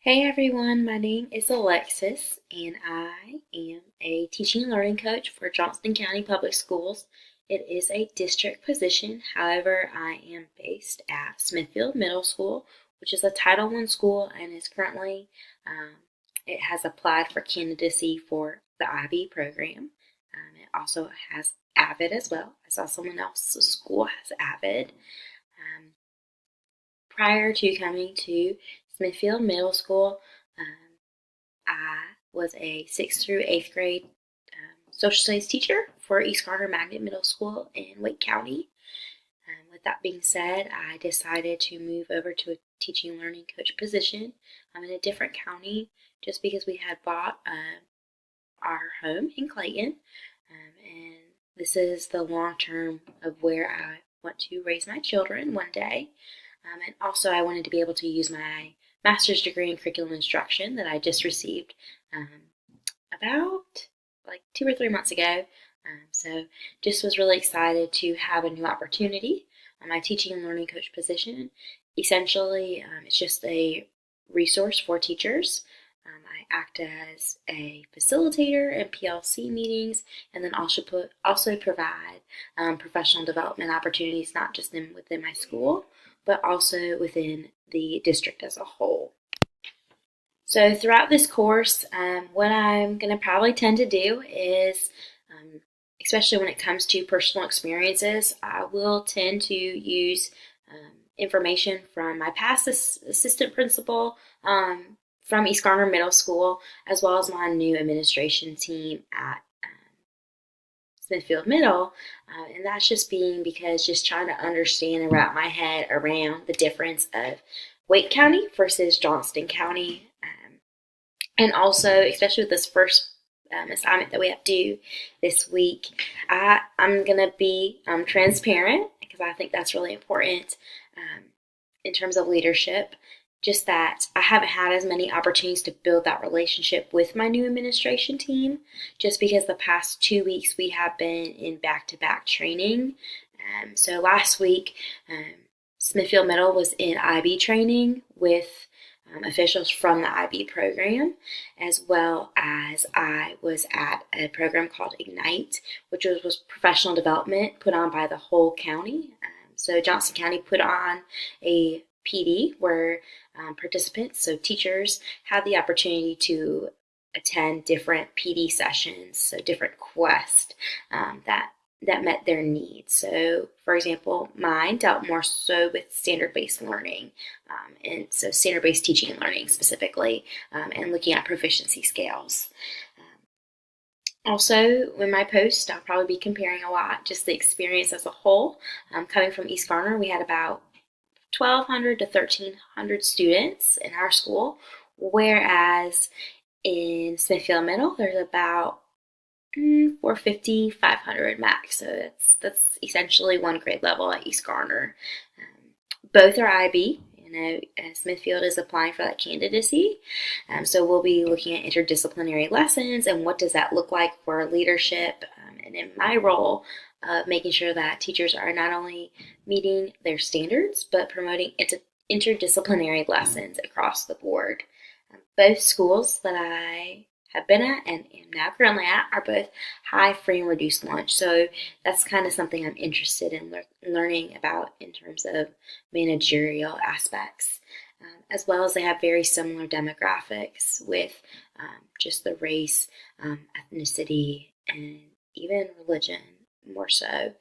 Hey everyone, my name is Alexis and I am a teaching and learning coach for Johnston County Public Schools. It is a district position, however, I am based at Smithfield Middle School, which is a Title I school and is currently, it has applied for candidacy for the IB program. It also has AVID as well. I saw someone else's school has AVID. Um, Prior to coming to Smithfield Middle School, I was a 6th through 8th grade social studies teacher for East Garner Magnet Middle School in Wake County. With that being said, I decided to move over to a teaching and learning coach position. I'm in a different county just because we had bought our home in Clayton. And this is the long term of where I want to raise my children one day. And also, I wanted to be able to use my master's degree in curriculum instruction that I just received about like 2 or 3 months ago. So just was really excited to have a new opportunity. My teaching and learning coach position, essentially, it's just a resource for teachers. I act as a facilitator in PLC meetings, and then also provide professional development opportunities, not just within my school, but also within the district as a whole. So throughout this course, what I'm going to probably tend to do is, especially when it comes to personal experiences, I will tend to use information from my past assistant principal from East Garner Middle School, as well as my new administration team at Smithfield Middle, and that's just being because just trying to understand and wrap my head around the difference of Wake County versus Johnston County, and also especially with this first assignment that we have to do this week, I'm gonna be transparent because I think that's really important in terms of leadership. Just that I haven't had as many opportunities to build that relationship with my new administration team, just because the past 2 weeks we have been in back-to-back training. So last week, Smithfield Middle was in IB training with officials from the IB program, as well as I was at a program called Ignite, which was professional development put on by the whole county. So Johnston County put on a PD where participants, so teachers, had the opportunity to attend different PD sessions, so different quests that met their needs. So, for example, mine dealt more so with standard-based learning, and so standard-based teaching and learning specifically, and looking at proficiency scales. Also, in my post, I'll probably be comparing a lot, just the experience as a whole. Coming from East Garner, we had about 1,200 to 1,300 students in our school, whereas in Smithfield Middle, there's about 450, 500 max. So that's essentially one grade level at East Garner. Both are IB. Smithfield is applying for that candidacy. So we'll be looking at interdisciplinary lessons and what does that look like for leadership. And in my role, making sure that teachers are not only meeting their standards, but promoting interdisciplinary lessons across the board. Both schools that I have been at and am now currently at are both high free and reduced lunch. So that's kind of something I'm interested in learning about in terms of managerial aspects. As well as they have very similar demographics with just the race, ethnicity, and even religion more so.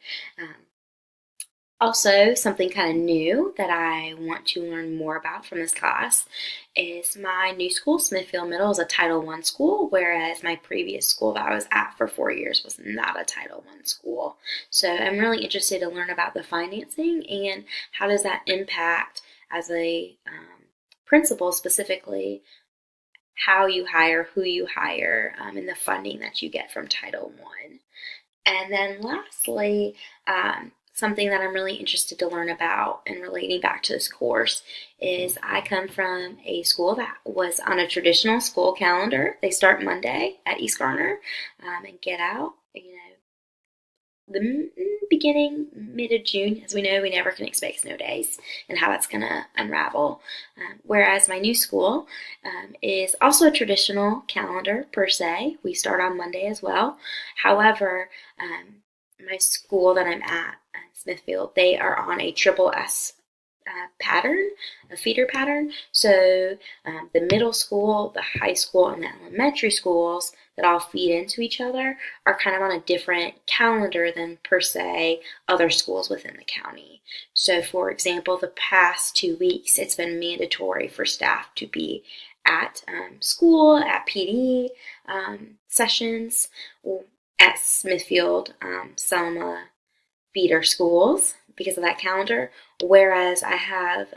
Also, something kind of new that I want to learn more about from this class is my new school, Smithfield Middle, is a Title I school, whereas my previous school that I was at for 4 years was not a Title I school. So I'm really interested to learn about the financing and how does that impact as a principal specifically how you hire, who you hire, and the funding that you get from Title I. And then lastly, something that I'm really interested to learn about and relating back to this course is I come from a school that was on a traditional school calendar. They start Monday at East Garner and get out, the beginning, mid of June. As we know, we never can expect snow days and how that's going to unravel. Whereas my new school is also a traditional calendar per se. We start on Monday as well. However, my school that I'm at, Smithfield, they are on a triple S pattern, a feeder pattern. So the middle school, the high school, and the elementary schools that all feed into each other are kind of on a different calendar than per se other schools within the county. So for example, the past 2 weeks, it's been mandatory for staff to be at school, at PD sessions, at Smithfield, Selma feeder schools because of that calendar, whereas I have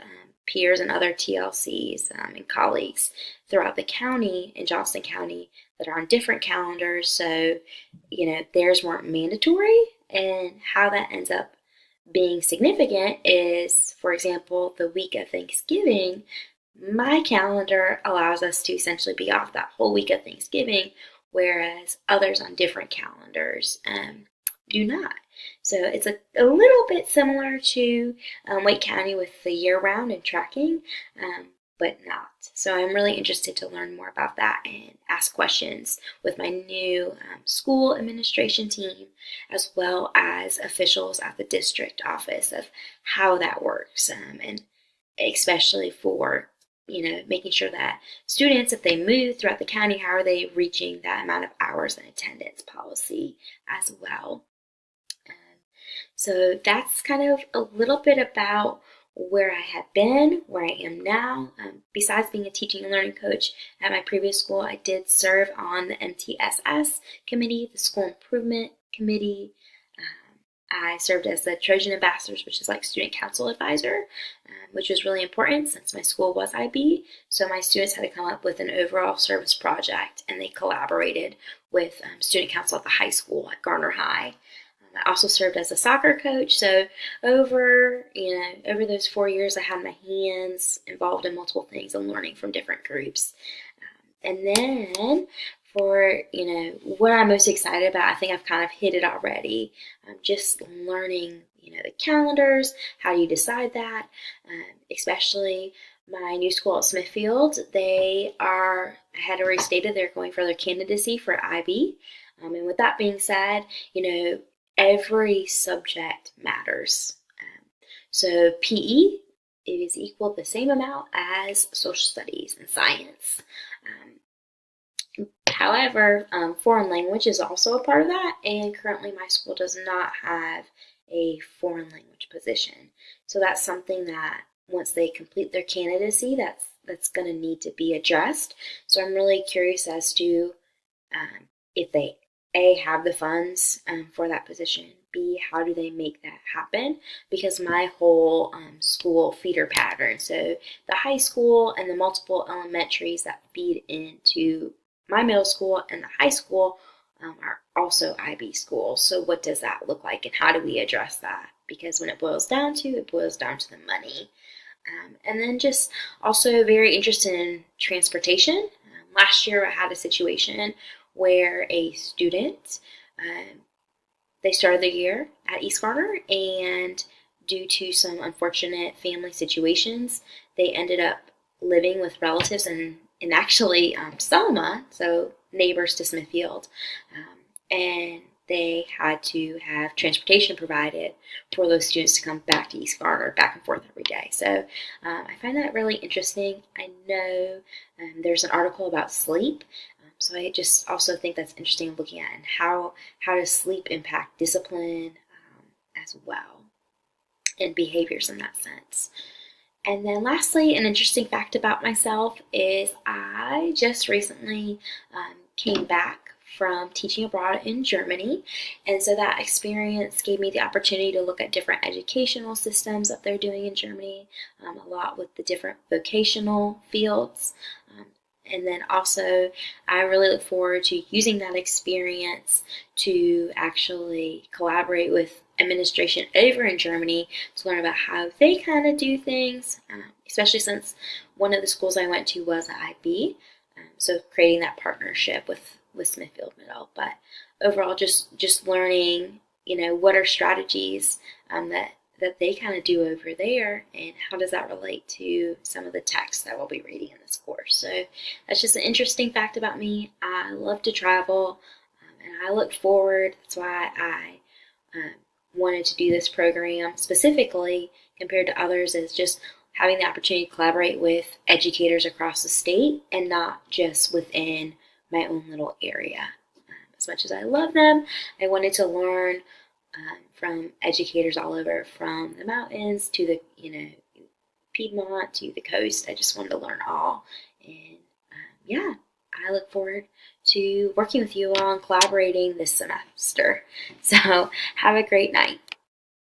peers and other TLCs and colleagues throughout the county in Johnston County that are on different calendars, so theirs weren't mandatory. And how that ends up being significant is, for example, the week of Thanksgiving, my calendar allows us to essentially be off that whole week of Thanksgiving, whereas others on different calendars do not. So it's a little bit similar to Wake County with the year-round and tracking, but not. So I'm really interested to learn more about that and ask questions with my new school administration team, as well as officials at the district office of how that works, and especially for making sure that students, if they move throughout the county, how are they reaching that amount of hours and attendance policy as well. So that's kind of a little bit about where I have been, where I am now. Besides being a teaching and learning coach at my previous school, I did serve on the MTSS committee, the school improvement committee. I served as the Trojan Ambassadors, which is like student council advisor, which was really important since my school was IB. So my students had to come up with an overall service project, and they collaborated with student council at the high school at Garner High. I also served as a soccer coach, so over those 4 years, I had my hands involved in multiple things and learning from different groups. And then for what I'm most excited about, I think I've kind of hit it already. Just learning the calendars, how do you decide that, especially my new school at Smithfield. I had already stated they're going for their candidacy for IB. And with that being said, every subject matters. So PE is equal the same amount as social studies and science. However, foreign language is also a part of that, and currently my school does not have a foreign language position. So that's something that once they complete their candidacy, that's going to need to be addressed. So I'm really curious as to if they have the funds for that position, B, how do they make that happen? Because my whole school feeder pattern, so the high school and the multiple elementaries that feed into my middle school and the high school are also IB schools. So what does that look like, and how do we address that? Because when it boils down to the money. And then just also very interested in transportation. Last year I had a situation where a student, they started the year at East Garner, and due to some unfortunate family situations, they ended up living with relatives in actually Selma, so neighbors to Smithfield, and they had to have transportation provided for those students to come back to East Garner, back and forth every day. So I find that really interesting. I know there's an article about sleep. So I just also think that's interesting looking at, and how does sleep impact discipline as well, and behaviors in that sense. And then lastly, an interesting fact about myself is I just recently came back from teaching abroad in Germany, and so that experience gave me the opportunity to look at different educational systems that they're doing in Germany, a lot with the different vocational fields. And then also, I really look forward to using that experience to actually collaborate with administration over in Germany to learn about how they kind of do things, especially since one of the schools I went to was at IB. So creating that partnership with Smithfield Middle. But overall, just learning what are strategies that they kind of do over there, and how does that relate to some of the texts that we'll be reading in this course. So that's just an interesting fact about me. I love to travel, and I look forward. That's why I wanted to do this program specifically compared to others, is just having the opportunity to collaborate with educators across the state and not just within my own little area. As much as I love them, I wanted to learn from educators all over, from the mountains to the Piedmont to the coast. I just wanted to learn all, and yeah, I look forward to working with you all and collaborating this semester. So have a great night.